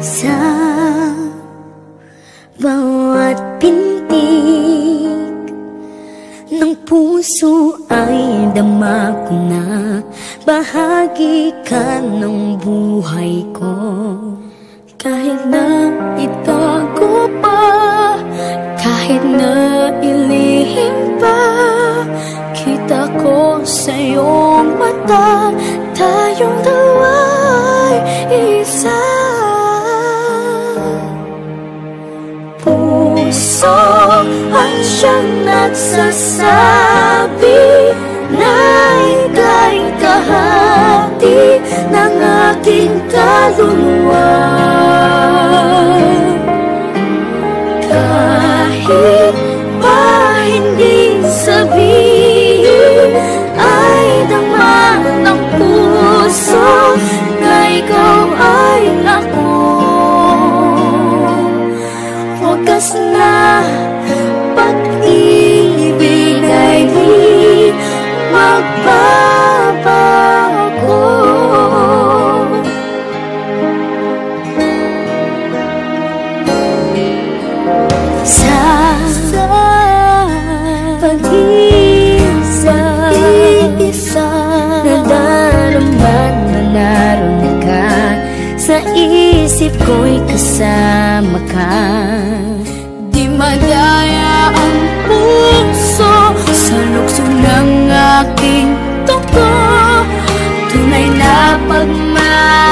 Sa bawat pintig ng puso ay dama ko na bahagi ka ng buhay ko. Kahit na itago pa, kahit na ilihim pa, kita ko sa iyong mata, tayong dalawa'y isa. Puso ang siyang nagsasabi na ika'y kahati ng aking kaluluwa. Kahit pa hindi sabihin, ay dama ng puso na ikaw ay ako. Wagas na pag-ibig ay di magbabago. Sa pag-iisa, nadarama na naroon ka, sa isip ko'y kasama ka. Di madaya ang puso sa lukso ng aking tungko, tunay na pagmamahal